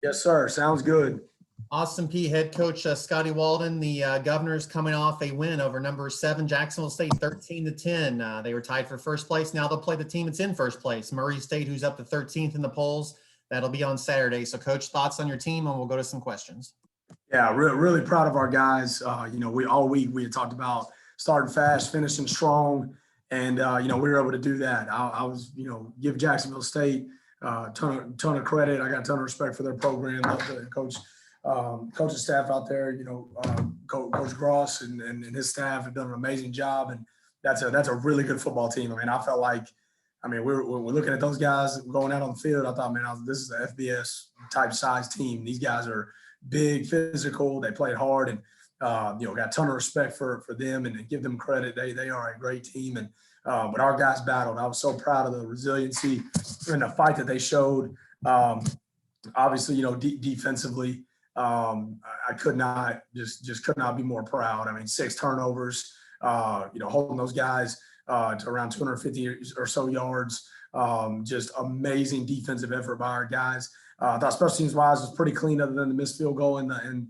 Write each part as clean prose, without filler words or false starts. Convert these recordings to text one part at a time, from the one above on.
Yes, sir. Sounds good. Austin Peay head coach Scotty Walden. The Governors coming off a win over number 7 Jacksonville State, 13-10. They were tied for first place. Now they'll play the team that's in first place, Murray State, who's up to 13th in the polls. That'll be on Saturday. So, Coach, thoughts on your team, and we'll go to some questions. Yeah, really proud of our guys. We all week we had talked about starting fast, finishing strong, and we were able to do that. I was, give Jacksonville State ton of credit. I got a ton of respect for their program. Love the coaching staff out there. Coach Gross and his staff have done an amazing job, and that's a really good football team. I mean, I felt like, we're looking at those guys going out on the field. I thought, this is an FBS type size team. These guys are big, physical. They played hard, and got a ton of respect for them and give them credit. They are a great team, and but our guys battled. I was so proud of the resiliency and the fight that they showed. Obviously, defensively, I could not could not be more proud. 6 turnovers. Holding those guys to around 250 or so yards. Just amazing defensive effort by our guys. I thought special teams wise was pretty clean, other than the missed field goal and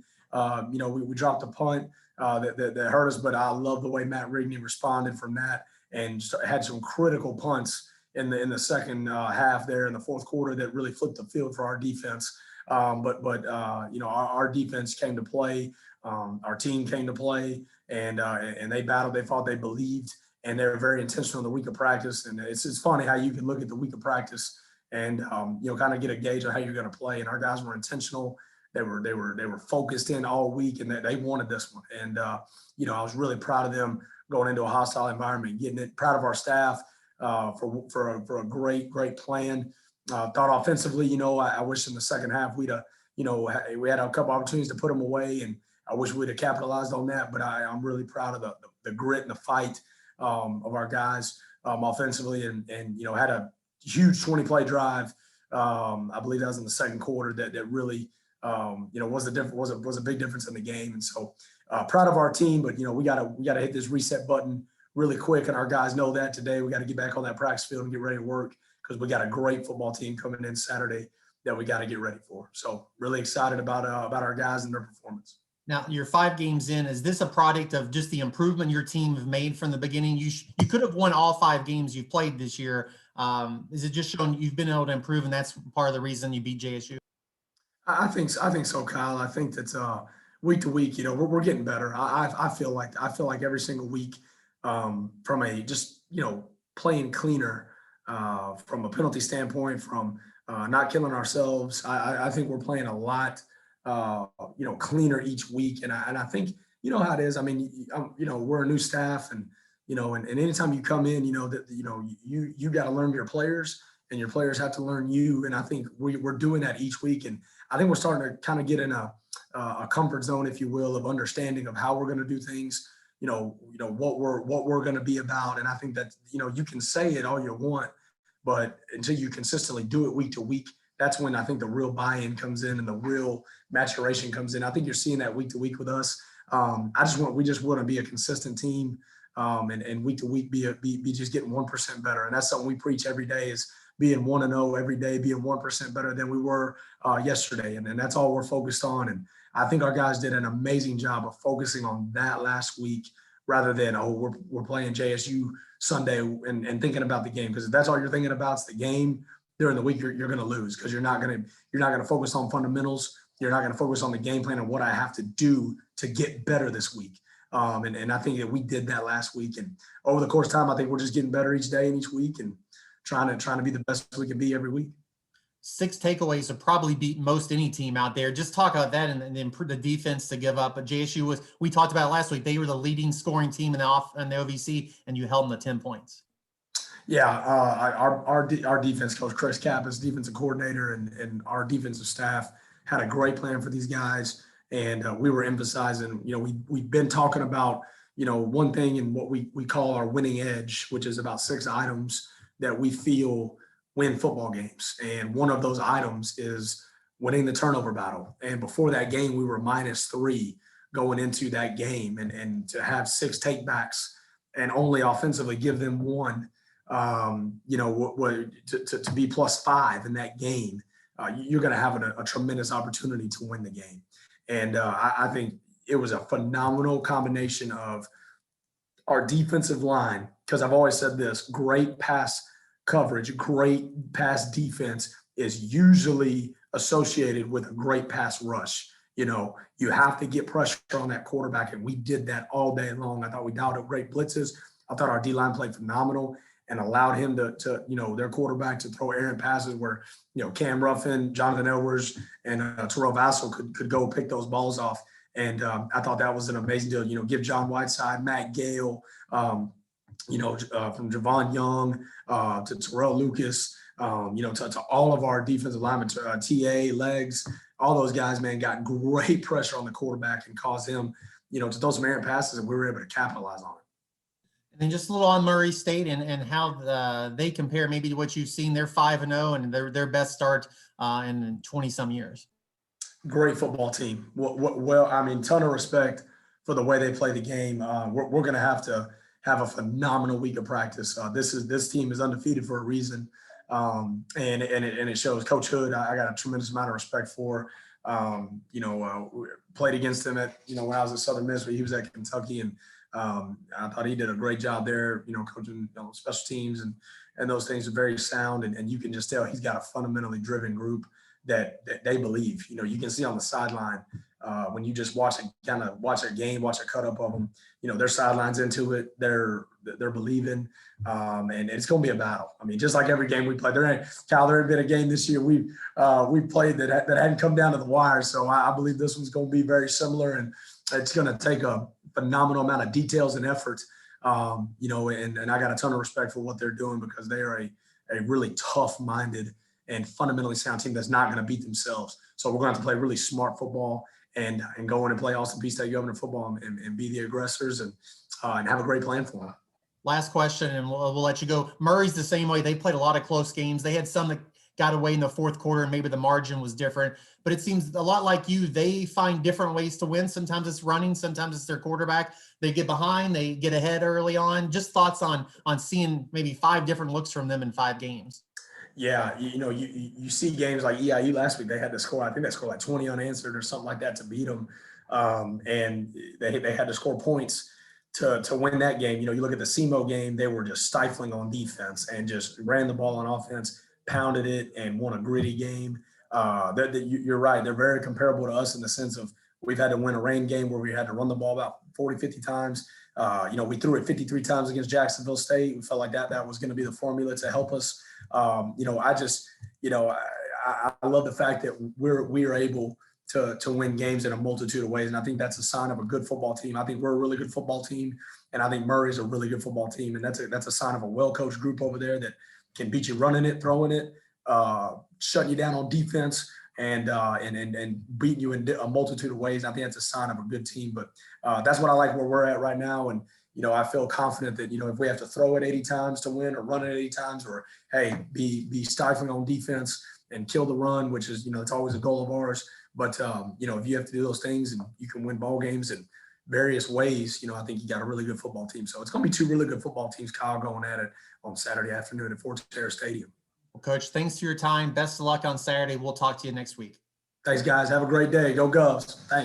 we dropped a punt that hurt us. But I love the way Matt Rigney responded from that, and had some critical punts in the second half there in the fourth quarter that really flipped the field for our defense. Our defense came to play. Our team came to play, and they battled. They fought. They believed, and they were very intentional in the week of practice. And it's funny how you can look at the week of practice and kind of get a gauge on how you're going to play. And our guys were intentional. They were focused in all week, and they wanted this one. And I was really proud of them going into a hostile environment, getting it. Proud of our staff for a great plan. Thought offensively, I wish in the second half we had a couple opportunities to put them away, and I wish we'd have capitalized on that. But I'm really proud of the grit and the fight of our guys offensively, and had a huge 20-play drive. I believe that was in the second quarter that really was a big difference in the game. And so proud of our team, but we gotta hit this reset button really quick, and our guys know that today. We got to get back on that practice field and get ready to work, because we got a great football team coming in Saturday that we got to get ready for. So really excited about our guys and their performance. Now, you're 5 games in. Is this a product of just the improvement your team have made from the beginning? You could have won all 5 games you've played this year. Is it just showing you've been able to improve, and that's part of the reason you beat JSU? I think so, Kyle. I think that week to week, we're getting better. I feel like every single week, from a just playing cleaner, from a penalty standpoint, from not killing ourselves. I think we're playing a lot cleaner each week, and I think how it is. We're a new staff, and and anytime you come in, you got to learn your players, and your players have to learn you. And I think we're doing that each week, and I think we're starting to kind of get in a comfort zone, if you will, of understanding of how we're going to do things. What we're going to be about. And I think that you can say it all you want, but until you consistently do it week to week, that's when I think the real buy-in comes in and the real maturation comes in. I think you're seeing that week to week with us. We just want to be a consistent team, and week to week be just getting 1% better. And that's something we preach every day, is being 1-0 every day, being 1% better than we were yesterday. And that's all we're focused on. And I think our guys did an amazing job of focusing on that last week, rather than, we're playing JSU Sunday and thinking about the game. Because if that's all you're thinking about, is the game during the week, you're going to lose, because you're not going to focus on fundamentals. You're not going to focus on the game plan and what I have to do to get better this week. And I think that we did that last week, and over the course of time, I think we're just getting better each day and each week, and trying to be the best we can be every week. 6 takeaways to probably beat most any team out there. Just talk about that, and then the defense to give up. But JSU we talked about it last week. They were the leading scoring team in the OVC, and you held them to 10 points. Yeah, our defense coach, Chris Kappas, defensive coordinator, and our defensive staff had a great plan for these guys. And we were emphasizing, we've been talking about, one thing in what we call our winning edge, which is about 6 items that we feel win football games. And one of those items is winning the turnover battle. And before that game, we were -3 going into that game, and to have 6 takebacks and only offensively give them 1, to be +5 in that game. you're going to have a tremendous opportunity to win the game. And I think it was a phenomenal combination of our defensive line, because I've always said this: great pass coverage, great pass defense is usually associated with a great pass rush. You have to get pressure on that quarterback, and we did that all day long. I thought we dialed up great blitzes. I thought our D-line played phenomenal and allowed him to their quarterback to throw errant passes where, Cam Ruffin, Jonathan Edwards, and Terrell Vassell could go pick those balls off. And I thought that was an amazing deal. Give John Whiteside, Matt Gale, from Javon Young to Terrell Lucas, to all of our defensive linemen, TA, Legs, all those guys, man, got great pressure on the quarterback and caused him, to throw some errant passes, and we were able to capitalize on it. And then just a little on Murray State and how they compare maybe to what you've seen. They're 5-0 and their best start in 20-some years. Great football team. Well, I mean, ton of respect for the way they play the game. We're going to have a phenomenal week of practice. This team is undefeated for a reason, and it shows. Coach Hood, I got a tremendous amount of respect for. Played against him at when I was at Southern Miss, but he was at Kentucky, and I thought he did a great job there. Coaching special teams and those things are very sound, and you can just tell he's got a fundamentally driven group that they believe. You can see on the sideline when you just watch a game, watch a cut up of them. Their sidelines into it. They're believing, and it's going to be a battle. I mean, just like every game we play, there ain't been a game this year we played that hadn't come down to the wire. So I believe this one's going to be very similar, and it's going to take a phenomenal amount of details and effort. And I got a ton of respect for what they're doing, because they are a really tough-minded and fundamentally sound team that's not going to beat themselves. So we're going to have to play really smart football and go in and play Austin Peay State Governor football and be the aggressors and have a great plan for them. Last question, and we'll let you go. Murray's the same way. They played a lot of close games. They had some that got away in the fourth quarter, and maybe the margin was different. But it seems a lot like you. They find different ways to win. Sometimes it's running. Sometimes it's their quarterback. They get behind. They get ahead early on. Just thoughts on seeing maybe 5 different looks from them in 5 games. Yeah, you see games like EIU last week. They had to score. I think they scored like 20 unanswered or something like that to beat them, and they had to score points to win that game. You look at the SEMO game; they were just stifling on defense and just ran the ball on offense, pounded it, and won a gritty game. You're right; they're very comparable to us in the sense of we've had to win a rain game where we had to run the ball about 40, 50 times. We threw it 53 times against Jacksonville State. We felt like that was going to be the formula to help us. I love the fact that we are able to win games in a multitude of ways. And I think that's a sign of a good football team. I think we're a really good football team, and I think Murray's a really good football team. And that's a sign of a well-coached group over there that can beat you running it, throwing it, shutting you down on defense, and beating you in a multitude of ways. I think that's a sign of a good team. But that's what I like where we're at right now. And I feel confident that, if we have to throw it 80 times to win or run it 80 times, or, hey, be stifling on defense and kill the run, which is, it's always a goal of ours. But, if you have to do those things and you can win ball games in various ways, I think you got a really good football team. So it's going to be 2 really good football teams, Kyle, going at it on Saturday afternoon at Fortress Stadium. Well, Coach, thanks for your time. Best of luck on Saturday. We'll talk to you next week. Thanks, guys. Have a great day. Go Govs. Thanks.